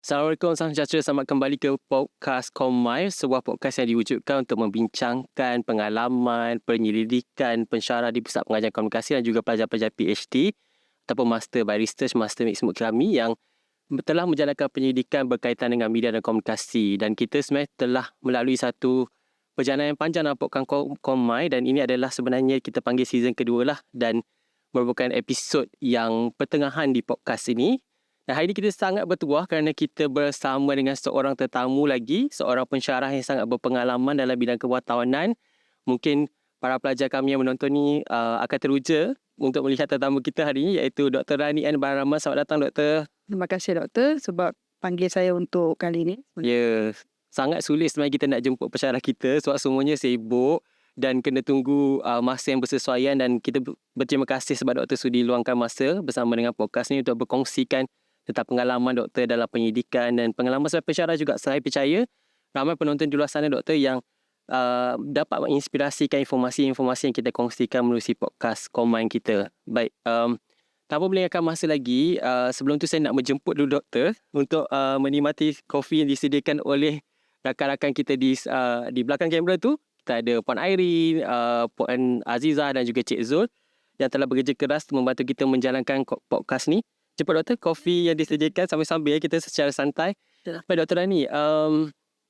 Assalamualaikum, salam sejahtera. Selamat kembali ke podcast Komai, sebuah podcast yang diwujudkan untuk membincangkan pengalaman, penyelidikan, pensyarah di Pusat Pengajian Komunikasi dan juga pelajar-pelajar PhD ataupun Master by Research, Master Mixed Mood kami yang telah menjalankan penyelidikan berkaitan dengan media dan komunikasi. Dan kita sebenarnya telah melalui satu perjalanan yang panjang dalam podcast Komai, dan ini adalah sebenarnya kita panggil season kedua lah, dan merupakan episod yang pertengahan di podcast ini. Dan hari ini kita sangat bertuah kerana kita bersama dengan seorang tetamu lagi, seorang pensyarah yang sangat berpengalaman dalam bidang kewartawanan. Mungkin para pelajar kami yang menonton ni akan teruja untuk melihat tetamu kita hari ini, iaitu Dr. Rani N. Barama. Selamat datang, Doktor. Terima kasih, Doktor, sebab panggil saya untuk kali ini. Ya, sangat sulit sebenarnya kita nak jemput pensyarah kita sebab semuanya sibuk dan kena tunggu masa yang bersesuaian, dan kita berterima kasih sebab Doktor sudi luangkan masa bersama dengan podcast ni untuk berkongsikan tentang pengalaman Doktor dalam penyidikan dan pengalaman sebagai pensyarah juga. Saya percaya ramai penonton di luar sana, Doktor, yang dapat menginspirasikan informasi-informasi yang kita kongsikan melalui podcast Komai kita. Baik, tanpa melengahkan masa lagi, sebelum tu saya nak menjemput dulu Doktor untuk menikmati kopi yang disediakan oleh rakan-rakan kita di belakang kamera tu. Kita ada Puan Irene, Puan Azizah dan juga Cik Zul yang telah bekerja keras membantu kita menjalankan podcast ni. Cepat, Doktor, kopi yang disediakan sambil-sambil kita secara santai. Baik, Dr. Rani,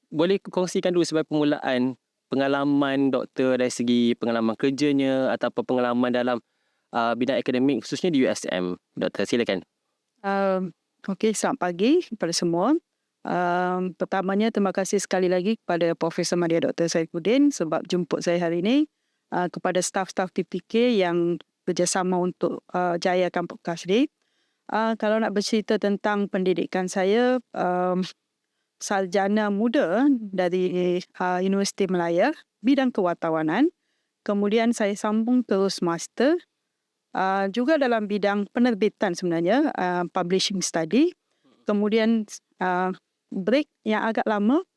boleh kongsikan dulu sebagai permulaan pengalaman Doktor dari segi pengalaman kerjanya ataupun pengalaman dalam bidang akademik khususnya di USM. Doktor, silakan. Okey, selamat pagi kepada semua. Pertamanya, terima kasih sekali lagi kepada Profesor Madya Dr. Saifuddin sebab jemput saya hari ini, kepada staf-staf TPK yang bekerjasama untuk jayakan podcast ini. Kalau nak bercerita tentang pendidikan saya, sarjana muda dari Universiti Malaya, bidang kewartawanan. Kemudian saya sambung terus master, juga dalam bidang penerbitan sebenarnya, publishing study. Kemudian break yang agak lama,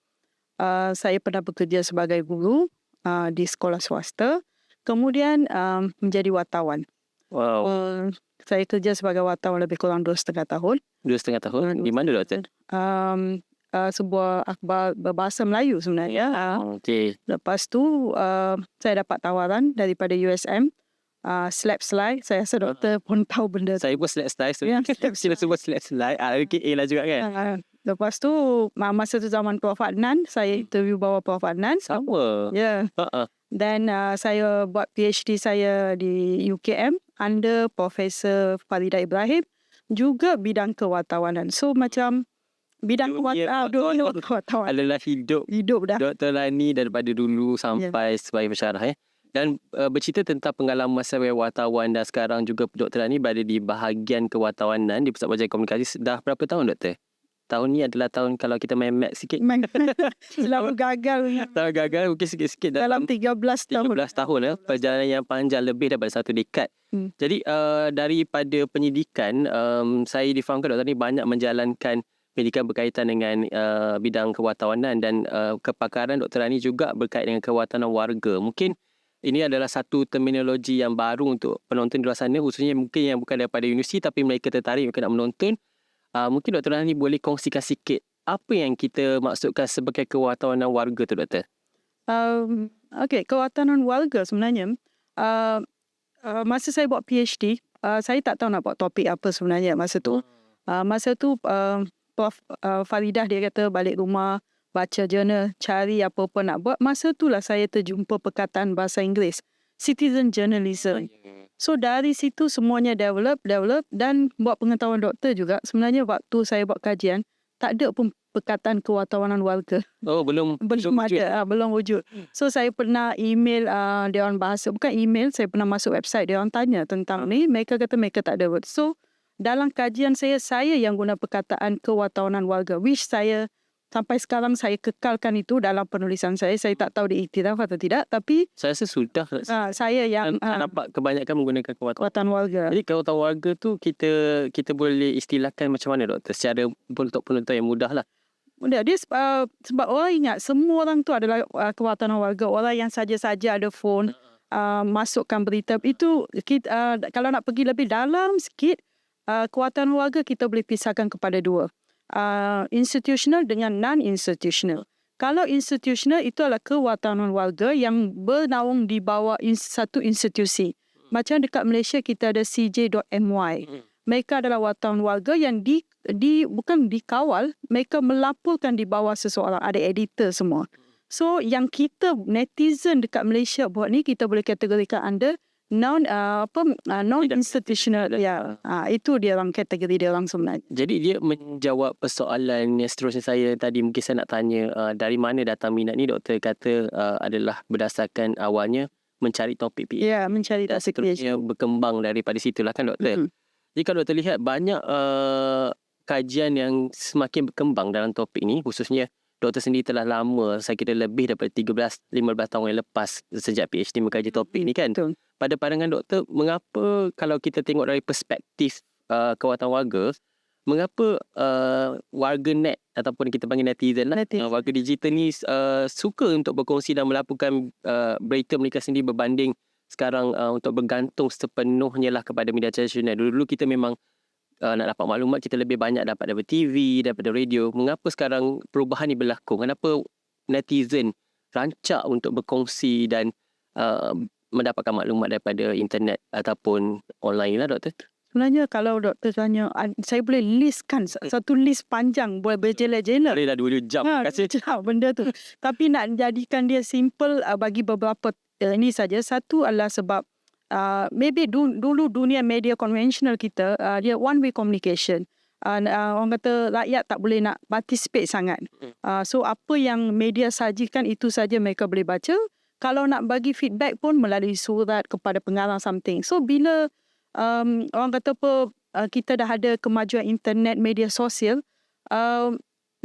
saya pernah bekerja sebagai guru di sekolah swasta. Kemudian menjadi wartawan. Wow. Saya kerja sebagai wartawan lebih kurang 2,5 tahun. 2,5 tahun? Di mana, Doktor? Sebuah akhbar berbahasa Melayu sebenarnya. Okey. Lepas tu, saya dapat tawaran daripada USM. Slap slide. Saya rasa Doktor pun tahu benda tu. Saya pun slide. Ya. Sila sebut slide. RKA lah juga kan? Lepas tu, masa tu zaman Prof. Adnan, saya interview bawah Prof. Adnan. Sama. Ya. Dan saya buat PhD saya di UKM under Profesor Farida Ibrahim, juga bidang kewartawanan. So macam bidang kewartawanan adalah hidup dah. Dr. Rani daripada dulu sampai sebagai pensyarah. Dan bercerita tentang pengalaman sebagai wartawan, dan sekarang juga Dr. Rani berada di bahagian kewartawanan di Pusat Pengajian Komunikasi. Dah berapa tahun, Doktor? Tahun ni adalah tahun kalau kita main math sikit. Selalu gagal. Tahun gagal mungkin sikit-sikit. Dalam 13 tahun. 13 tahun ya. Perjalanan yang panjang lebih daripada 1 dekad. Jadi daripada penyidikan, saya difahamkan Doktor ni banyak menjalankan pendidikan berkaitan dengan bidang kewartawanan, dan kepakaran Dr. Rani juga berkaitan dengan kewartawanan warga. Mungkin ini adalah satu terminologi yang baru untuk penonton di luar sana, khususnya mungkin yang bukan daripada universiti tapi mereka tertarik mungkin nak menonton. Mungkin Dr. Rani boleh kongsikan sikit apa yang kita maksudkan sebagai kewartawanan warga tu, Doktor? Okey, kewartawanan warga sebenarnya, masa saya buat PhD, saya tak tahu nak buat topik apa sebenarnya masa tu. Masa tu Prof. Faridah dia kata balik rumah, baca jurnal, cari apa-apa nak buat. Masa itulah saya terjumpa perkataan bahasa Inggeris, citizen journalism. So dari situ semuanya develop dan buat pengetahuan doktor juga. Sebenarnya waktu saya buat kajian, tak ada pun perkataan kewartawanan warga. Oh, belum ada, belum wujud. So saya pernah email Dewan Bahasa, bukan email, saya pernah masuk website dia, orang tanya tentang ni, mereka kata mereka tak ada word. So dalam kajian saya yang guna perkataan kewartawanan warga, which saya sampai sekarang saya kekalkan itu dalam penulisan saya. Saya tak tahu diiktiraf atau tidak, tapi saya rasa sudah. Saya yang nampak kebanyakan menggunakan kewartawanan warga. Jadi kewartawanan warga tu kita boleh istilahkan macam mana, Doktor? Secara untuk penonton yang mudah lah. Mudah. Dia sebab orang ingat semua orang tu adalah kewartawanan warga. Orang yang saja-saja ada phone, masukkan berita. Itu kalau nak pergi lebih dalam sikit, kewartawanan warga kita boleh pisahkan kepada dua. institutional dengan non-institutional. Kalau institutional itu adalah kewatanan warga yang bernaung di bawah satu institusi. Macam dekat Malaysia kita ada CJ.my. Mereka adalah wartawan warga yang bukan dikawal, mereka melaporkan di bawah seseorang, ada editor semua. So yang kita netizen dekat Malaysia buat ni kita boleh kategorikan under non-institutional. Ya, itu dia orang kategori dia orang sebenarnya. Jadi dia menjawab persoalan yang seterusnya saya tadi. Mungkin saya nak tanya dari mana datang minat ni. Doktor kata adalah berdasarkan awalnya mencari topik PhD. Ya, mencari dan topik seterusnya berkembang daripada situlah kan doktor. Jadi kalau doktor lihat banyak kajian yang semakin berkembang dalam topik ni, khususnya doktor sendiri telah lama, saya kira lebih daripada 13-15 tahun yang lepas sejak PhD mengkaji topik ni kan. Betul. Pada pandangan doktor, mengapa kalau kita tengok dari perspektif kewatan warga, mengapa warga net ataupun kita panggil netizen lah, warga digital ni suka untuk berkongsi dan melaporkan berita mereka sendiri berbanding sekarang untuk bergantung sepenuhnya lah kepada media tradisional. Dulu kita memang nak dapat maklumat, kita lebih banyak dapat daripada TV, daripada radio. Mengapa sekarang perubahan ni berlaku? Kenapa netizen rancak untuk berkongsi dan mendapatkan maklumat daripada internet ataupun online lah doktor? Sebenarnya kalau doktor tanya, saya boleh listkan satu list panjang, boleh berjela-jela. Boleh dah 2 jam. Kasih. Benda tu. Tapi nak jadikan dia simple bagi beberapa ini saja. Satu adalah sebab maybe dulu dunia media konvensional kita dia one way communication. Orang kata rakyat tak boleh nak participate sangat. So apa yang media sajikan itu saja mereka boleh baca. Kalau nak bagi feedback pun melalui surat kepada pengarang something. So bila orang kata apa, kita dah ada kemajuan internet, media sosial,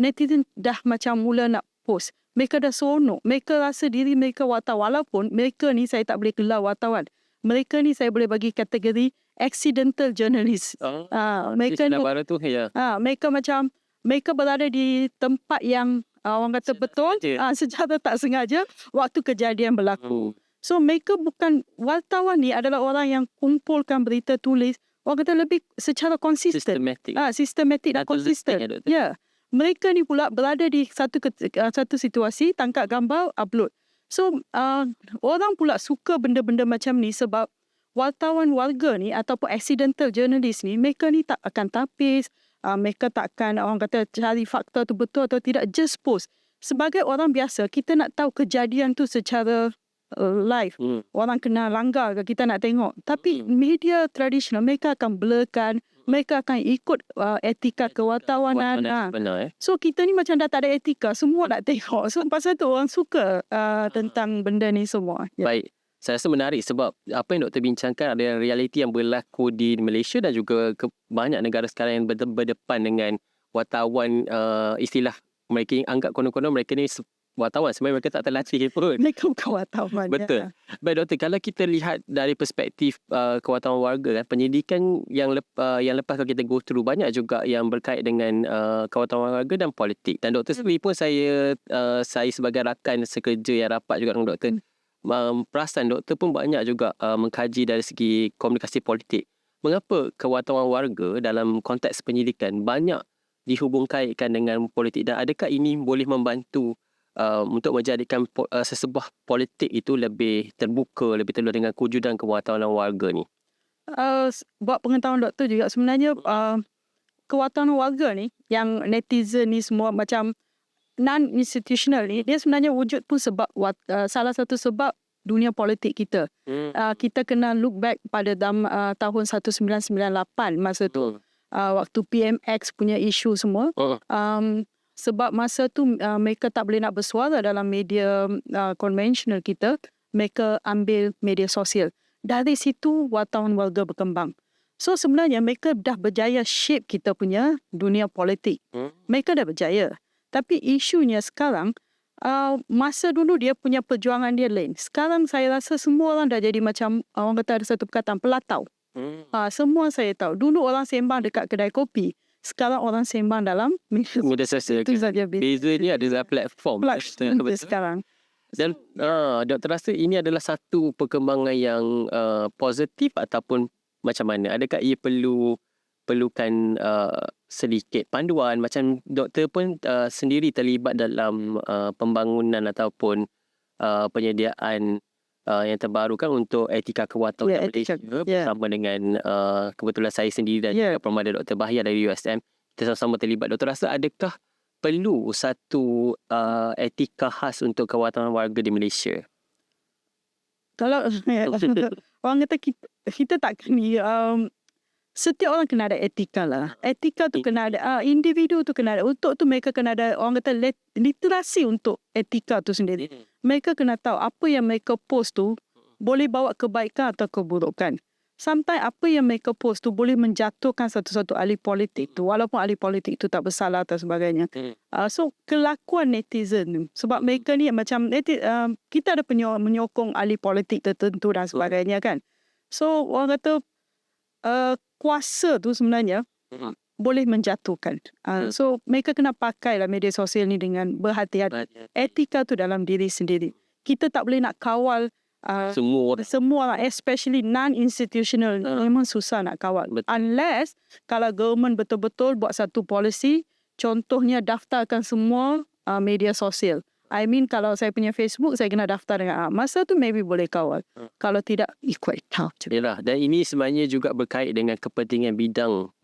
netizen dah macam mula nak post. Mereka dah seronok. Mereka rasa diri mereka wartawan. Walaupun mereka ni saya tak boleh gelar wartawan. Mereka ni saya boleh bagi kategori accidental journalist. Mereka ni baru tu ya. mereka macam mereka berada di tempat yang orang kata betul secara tak sengaja waktu kejadian berlaku. So mereka bukan wartawan ni adalah orang yang kumpulkan berita tulis. Orang kata lebih secara konsisten. Sistematik dan konsisten. Ya. Mereka ni pula berada di satu situasi, tangkap gambar, upload. So orang pula suka benda-benda macam ni sebab wartawan warga ni ataupun accidental journalist ni, mereka ni tak akan tapis, mereka tak akan orang kata cari fakta tu betul atau tidak, just post. Sebagai orang biasa, kita nak tahu kejadian tu secara live. Orang kena langgar ke kita nak tengok. Tapi media tradisional mereka akan blurkan, mereka akan ikut etika kewartawanan. So kita ni macam dah tak ada etika, semua nak tengok. So pasal tu orang suka tentang benda ni semua. Baik. Saya rasa menarik sebab apa yang doktor bincangkan adalah realiti yang berlaku di Malaysia dan juga banyak negara sekarang yang berdepan dengan wartawan, istilah mereka yang anggap konon-konon mereka ni wartawan, sebenarnya mereka tak terlatih pun. Mereka bukan wartawan. Betul. Baik doktor, kalau kita lihat dari perspektif kewatanan warga, penyidikan yang lepas kalau kita go through, banyak juga yang berkait dengan kewatanan warga dan politik. Dan doktor sendiri pun saya sebagai rakan sekerja yang rapat juga dengan doktor, perasan doktor pun banyak juga mengkaji dari segi komunikasi politik. Mengapa kewatanan warga dalam konteks penyidikan banyak dihubung-kaitkan dengan politik, dan adakah ini boleh membantu untuk menjadikan sesebuah politik itu lebih terbuka, lebih telur dengan kewujudan kewatanan warga ni? Buat pengetahuan doktor juga, sebenarnya kewatanan warga ni, yang netizen ni semua macam non-institutional ni, dia sebenarnya wujud pun sebab salah satu sebab dunia politik kita. Kita kena look back pada tahun 1998 masa tu. Waktu PMX punya isu semua. Sebab masa tu mereka tak boleh nak bersuara dalam media konvensional kita, mereka ambil media sosial. Dari situ wartawan warga berkembang. So sebenarnya mereka dah berjaya shape kita punya dunia politik. Mereka dah berjaya. Tapi isunya sekarang, masa dulu dia punya perjuangan dia lain. Sekarang saya rasa semua orang dah jadi macam, orang kata ada satu perkataan, pelatau. Semua saya tahu. Dulu orang sembang dekat kedai kopi. Sekarang orang sembang dalam media sosial. Itu saja. Bezanya adalah platform. Sekarang. Dan doktor rasa ini adalah satu perkembangan yang positif ataupun macam mana? Adakah ia perlu perlukan sedikit panduan, macam doktor pun sendiri terlibat dalam pembangunan ataupun penyediaan yang terbaru kan untuk etika kewartawanan Malaysia bersama dengan kebetulan saya sendiri dan juga Permada Dr. Bahya dari USM. Kita sama-sama terlibat. Doktor rasa adakah perlu satu etika khas untuk kewartawanan warga di Malaysia? Kalau orang kata kita takkan ni, setiap orang kena ada etika lah. Etika tu kena ada, individu tu kena ada. Untuk tu mereka kena ada, orang kata literasi untuk etika tu sendiri. Mereka kena tahu apa yang mereka post tu boleh bawa kebaikan atau keburukan. Sometimes apa yang mereka post tu boleh menjatuhkan satu-satu ahli politik tu, walaupun ahli politik tu tak bersalah atau sebagainya. So kelakuan netizen tu, sebab mereka ni macam kita ada menyokong ahli politik tertentu dan sebagainya kan. So orang kata kuasa tu sebenarnya boleh menjatuhkan. So mereka kena pakailah media sosial ni dengan berhati-hati. Etika tu dalam diri sendiri. Kita tak boleh nak kawal semua lah, especially non-institutional. Memang susah nak kawal. Unless kalau government betul-betul buat satu policy, contohnya daftarkan semua media sosial. I mean kalau saya punya Facebook, saya kena daftar dengan masa tu maybe boleh kawal. Kalau tidak, quite tough. Yalah, dan ini sebenarnya juga berkait dengan kepentingan bidang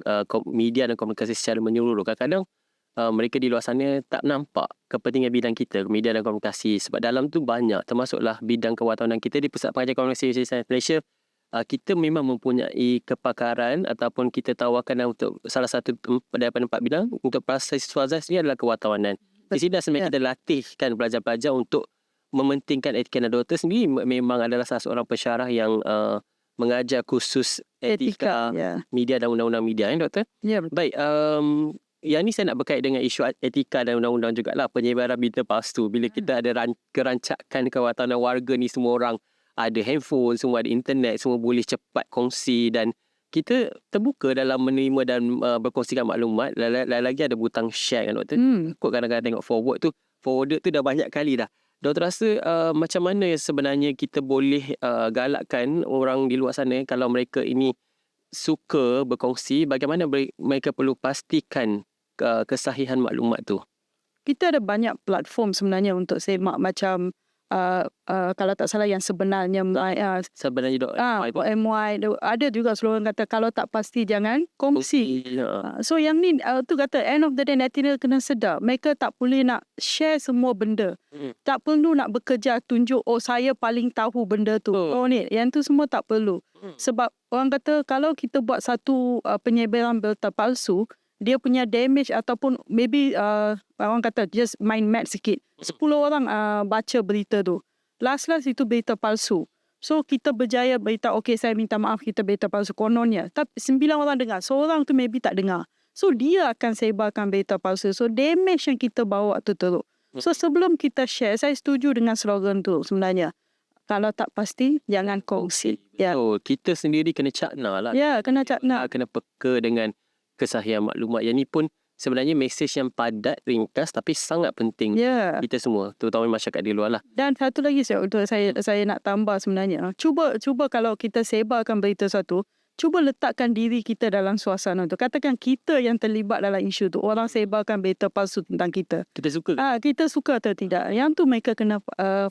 media dan komunikasi secara menyeluruh. Kadang-kadang mereka di luar sana tak nampak kepentingan bidang kita, media dan komunikasi. Sebab dalam tu banyak, termasuklah bidang kewartawanan kita di Pusat Pengajian Komunikasi Malaysia. Kita memang mempunyai kepakaran ataupun kita tawarkan untuk salah satu daripada 4 bidang. Untuk proses Swazas ni adalah kewartawanan. Di sini sebenarnya kita latihkan pelajar-pelajar untuk mementingkan etika, dan doktor sendiri memang adalah salah seorang pensyarah yang mengajar khusus etika media dan undang-undang media, doktor? Ya, baik. Yang ni saya nak berkait dengan isu etika dan undang-undang jugalah, penyebaran berita palsu. Bila kita ada kerancakan kewartawanan warga ni, semua orang ada handphone, semua ada internet, semua boleh cepat kongsi dan kita terbuka dalam menerima dan berkongsikan maklumat. Lagi ada butang share kan doktor. Kok kadang-kadang tengok forward tu dah banyak kali dah. Doktor rasa macam mana sebenarnya kita boleh galakkan orang di luar sana kalau mereka ini suka berkongsi, bagaimana mereka perlu pastikan kesahihan maklumat tu? Kita ada banyak platform sebenarnya untuk semak, macam kalau tak salah yang sebenarnya MY ada juga slogan kata kalau tak pasti jangan kongsi. So yang ni tu kata end of the day netizen kena sedar, mereka tak boleh nak share semua benda. Tak perlu nak bekerja tunjuk saya paling tahu benda tu. Yang tu semua tak perlu. Sebab orang kata kalau kita buat satu penyebaran berita palsu, dia punya damage ataupun maybe orang kata just main mad sikit. 10 orang baca berita tu. Last itu berita palsu. So kita berjaya beritahu, okay saya minta maaf kita berita palsu kononnya. Tapi 9 orang dengar. Seorang tu maybe tak dengar. So dia akan sebarkan berita palsu. So damage yang kita bawa tu teruk. So sebelum kita share, saya setuju dengan slogan tu sebenarnya. Kalau tak pasti, jangan kongsi. So kita sendiri kena cakna lah. Ya, kena cakna. Kena peka dengan kesahihan maklumat. Yang ni pun sebenarnya mesej yang padat, ringkas tapi sangat penting kita semua, terutama masyarakat di luar lah. Dan satu lagi saya nak tambah sebenarnya. Cuba kalau kita sebarkan berita satu, cuba letakkan diri kita dalam suasana tu. Katakan kita yang terlibat dalam isu tu, orang sebarkan berita palsu tentang kita. Kita suka? Kita suka atau tidak. Yang tu mereka kena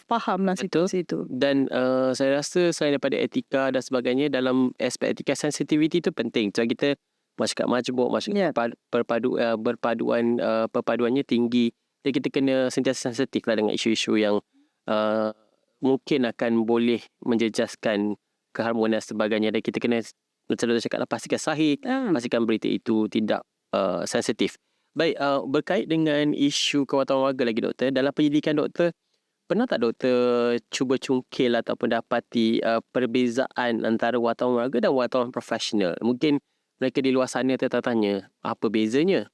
faham lah situasi tu. Dan saya rasa selain daripada etika dan sebagainya, dalam aspek etika, sensitivity tu penting. Sebab kita masyarakat majmuk, masyarakat perpaduannya tinggi. Jadi kita kena sentiasa sensitif lah dengan isu-isu yang mungkin akan boleh menjejaskan keharmonian sebagainya. Dan kita kena selalu cakap lah, pastikan sahih, pastikan berita itu tidak sensitif. Baik, berkait dengan isu kewartawanan warga lagi doktor, dalam penyidikan doktor, pernah tak doktor cuba cungkil ataupun dapati perbezaan antara wartawan warga dan wartawan profesional? Mungkin mereka di luar sana tertanya, apa bezanya?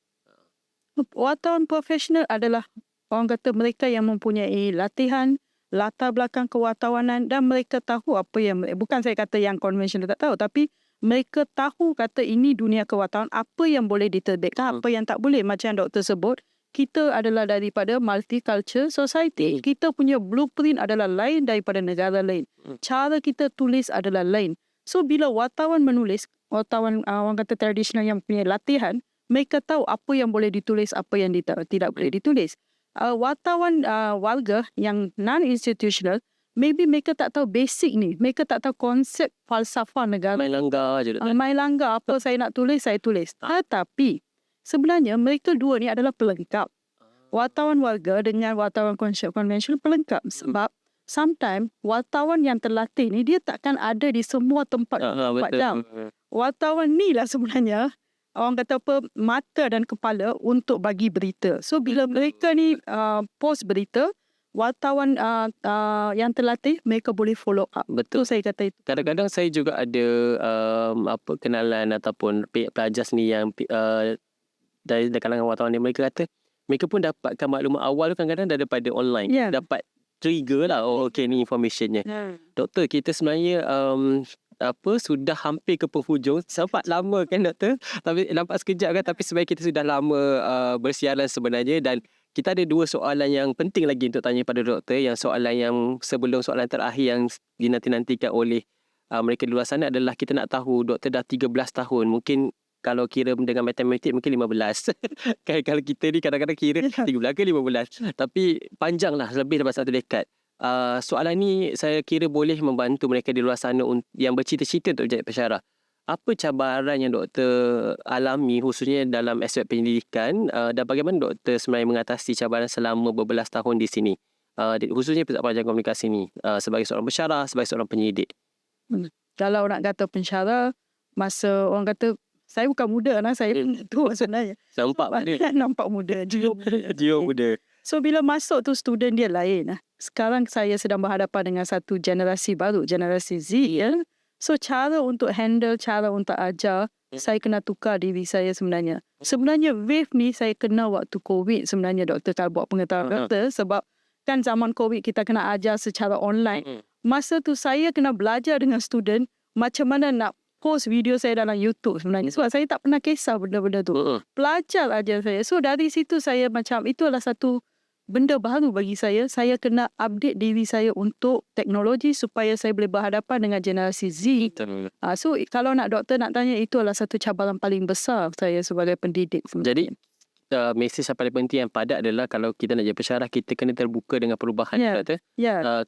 Wartawan profesional adalah orang kata mereka yang mempunyai latihan, latar belakang kewartawanan dan mereka tahu apa yang, bukan saya kata yang konvensional tak tahu, tapi mereka tahu kata ini dunia kewartawan, apa yang boleh diterbitkan, apa yang tak boleh. Macam doktor sebut, kita adalah daripada multicultural society. Kita punya blueprint adalah lain daripada negara lain. Cara kita tulis adalah lain. So bila wartawan menulis, wartawan orang kata tradisional yang punya latihan, mereka tahu apa yang boleh ditulis, apa yang tidak boleh ditulis. Wartawan warga yang non-institutional, maybe mereka tak tahu basic ni. Mereka tak tahu konsep falsafah negara. Main langgar je Dr. Main langgar, apa saya nak tulis, saya tulis. Tetapi sebenarnya mereka dua ni adalah pelengkap. Wartawan warga dengan wartawan konvensional pelengkap. Sebab sometimes wartawan yang terlatih ni dia takkan ada di semua tempat 24 jam. Wartawan ni lah sebenarnya orang kata apa, mata dan kepala untuk bagi berita. So bila mereka ni post berita, wartawan yang terlatih mereka boleh follow up. Betul. So saya kata itu. Kadang-kadang saya juga ada kenalan ataupun pelajar seni yang dari kalangan wartawan ni, mereka kata mereka pun dapatkan maklumat awal tu kadang-kadang daripada online. Yeah. Dapat trigger lah, okay ni informationnya. Doktor, kita sebenarnya sudah hampir ke penghujung. Sempat lama kan doktor? Tapi nampak sekejap kan, tapi sebenarnya kita sudah lama bersiaran sebenarnya, dan kita ada dua soalan yang penting lagi untuk tanya pada doktor. Yang soalan yang sebelum soalan terakhir yang dinanti-nantikan oleh mereka di luar sana adalah kita nak tahu doktor dah 13 tahun. Mungkin kalau kira dengan matematik mungkin 15. Kalau kita ni kadang-kadang kira 13 ke 15. Tapi panjang lah, lebih daripada 1 dekad. Soalan ni saya kira boleh membantu mereka di luar sana yang bercita-cita untuk menjadi pensyarah. Apa cabaran yang doktor alami khususnya dalam aspek pendidikan, dan bagaimana doktor sebenarnya mengatasi cabaran selama berbelas tahun di sini, khususnya Pusat Pelajaran Komunikasi ni, sebagai seorang pensyarah, sebagai seorang penyidik? Kalau nak kata pensyarah, masa orang kata saya bukan muda lah, saya tua sebenarnya. Nampak muda. Nampak muda, Jiwa muda. So bila masuk tu student dia lain. Sekarang saya sedang berhadapan dengan satu generasi baru, generasi Z. So cara untuk handle, cara untuk ajar, saya kena tukar diri saya sebenarnya. Sebenarnya wave ni saya kena waktu COVID sebenarnya doktor, kalau buat pengetahuan doktor. Sebab kan zaman COVID kita kena ajar secara online. Masa tu saya kena belajar dengan student macam mana nak post video saya dalam YouTube sebenarnya. Sebab saya tak pernah kisah benda-benda tu. Belajar aja saya. So dari situ saya macam, itu adalah satu benda baru bagi saya. Saya kena update diri saya untuk teknologi supaya saya boleh berhadapan dengan generasi Z. So kalau nak doktor nak tanya, itu adalah satu cabaran paling besar saya sebagai pendidik sebenarnya. Jadi mesej yang paling penting yang padat adalah kalau kita nak jadi pensyarah, kita kena terbuka dengan perubahan. Doktor.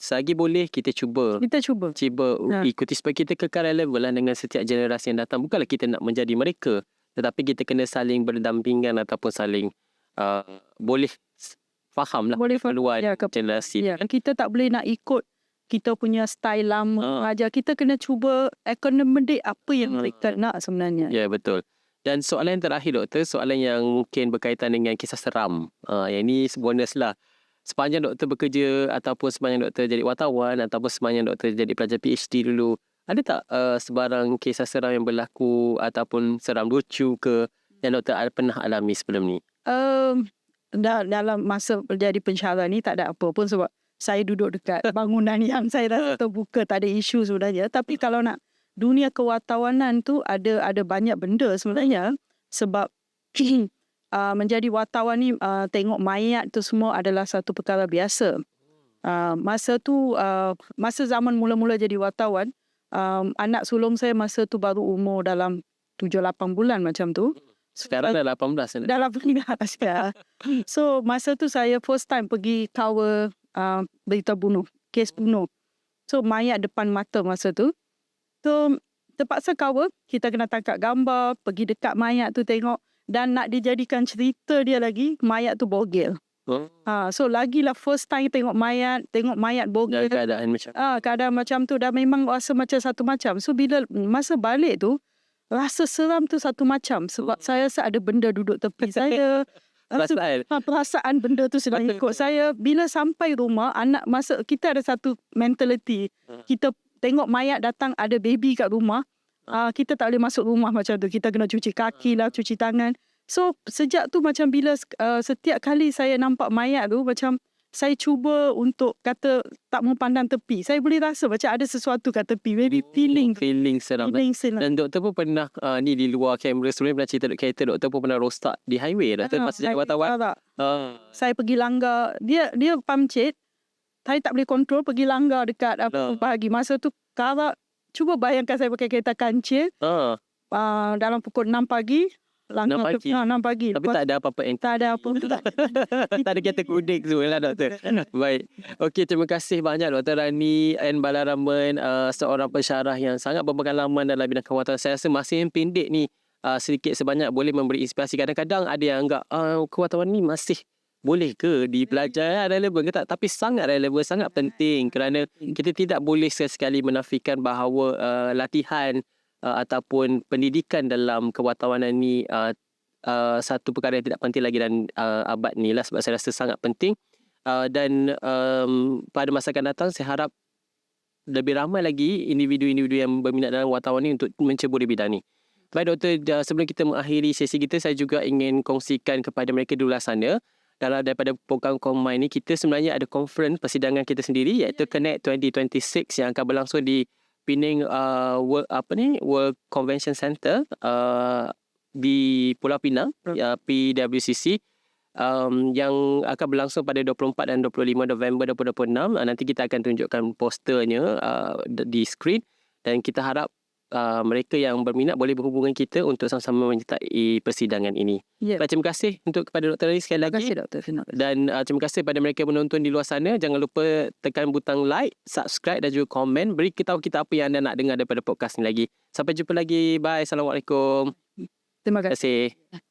Selagi boleh kita cuba. Ikuti supaya kita kekal relevan lah dengan setiap generasi yang datang. Bukanlah kita nak menjadi mereka, tetapi kita kena saling berdampingan ataupun saling boleh faham lah keluar generasi. Kita tak boleh nak ikut kita punya style lama aja. Kita kena cuba accommodate apa yang mereka nak sebenarnya. Ya, betul. Dan soalan yang terakhir doktor, soalan yang mungkin berkaitan dengan kisah seram. Yang ni bonus lah. Sepanjang doktor bekerja ataupun sepanjang doktor jadi wartawan ataupun sepanjang doktor jadi pelajar PhD dulu, ada tak sebarang kisah seram yang berlaku ataupun seram lucu ke yang doktor pernah alami sebelum ni? Dalam masa jadi pensyarah ni tak ada apa pun, sebab saya duduk dekat bangunan yang saya rasa terbuka, tak ada isu sebenarnya. Tapi kalau nak dunia kewartawanan tu ada banyak benda sebenarnya. Sebab menjadi wartawan ni, tengok mayat tu semua adalah satu perkara biasa. Masa tu, masa zaman mula-mula jadi wartawan, anak sulung saya masa tu baru umur dalam 7-8 bulan macam tu. Sekarang dah 18. Dah 18 sekarang. So masa tu saya first time pergi cover berita bunuh, kes bunuh. So mayat depan mata masa tu. So terpaksa cover, kita kena tangkap gambar, pergi dekat mayat tu tengok, dan nak dijadikan cerita dia lagi, mayat tu bogel. So lagilah first time tengok mayat bogel. Keadaan macam tu dah memang rasa macam satu macam. So bila masa balik tu, rasa seram tu satu macam. Sebab saya rasa ada benda duduk tepi saya. Perasaan benda tu sedang ikut saya. Bila sampai rumah, masa kita ada satu mentality. Kita tengok mayat datang, ada baby kat rumah, kita tak boleh masuk rumah macam tu. Kita kena cuci kaki lah, cuci tangan. So sejak tu macam bila setiap kali saya nampak mayat tu, macam saya cuba untuk kata tak mau pandang tepi. Saya boleh rasa macam ada sesuatu kat tepi. Maybe feeling seram. Dan doktor pun pernah ni di luar kamera sebelum pernah cerita dekat kereta, doktor pun pernah rosak di highway doktor masa jadi wartawan. Saya pergi langgar, dia pamcit, saya tak boleh kontrol, pergi langgar dekat pagi. Masa tu karak cuba bayangkan saya pakai kereta kancil dalam pukul 6 pagi. 6 pagi. 6 pagi. Tapi tak ada apa-apa yang tak ada apa. tak ada kereta kudik tu lah doktor. Baik. Okey, terima kasih banyak Dr. Rani N. Balaraman, seorang pensyarah yang sangat berpengalaman dalam bidang kewatatan. Saya rasa masa yang pendek ni sedikit sebanyak boleh memberi inspirasi. Kadang-kadang ada yang anggap kewatatan ni masih boleh ke dipelajari, relevan ke tak? Tapi sangat relevan, sangat penting kerana kita tidak boleh sekali menafikan bahawa latihan ataupun pendidikan dalam kewartawanan ni satu perkara yang tidak penting lagi dan abad ni lah, sebab saya rasa sangat penting dan pada masa akan datang saya harap lebih ramai lagi individu-individu yang berminat dalam wartawan ni untuk menceburi bidang ni. Baik doktor, sebelum kita mengakhiri sesi kita, saya juga ingin kongsikan kepada mereka di luar sana, daripada program Combine ni kita sebenarnya ada conference persidangan kita sendiri iaitu Connect 2026 yang akan berlangsung di Pening World Convention Center di Pulau Pinang, PWCC, yang akan berlangsung pada 24 dan 25 November 2026. Nanti kita akan tunjukkan posternya di skrin dan kita harap mereka yang berminat boleh berhubungan kita untuk sama-sama menyertai persidangan ini. Baik, terima kasih untuk kepada Dr. Rani sekali lagi. Terima kasih Dr. Dan terima kasih kepada mereka yang menonton di luar sana. Jangan lupa tekan butang like, subscribe dan juga komen. Beritahu kita apa yang anda nak dengar daripada podcast ni lagi. Sampai jumpa lagi. Bye. Assalamualaikum. Terima kasih. Terima kasih.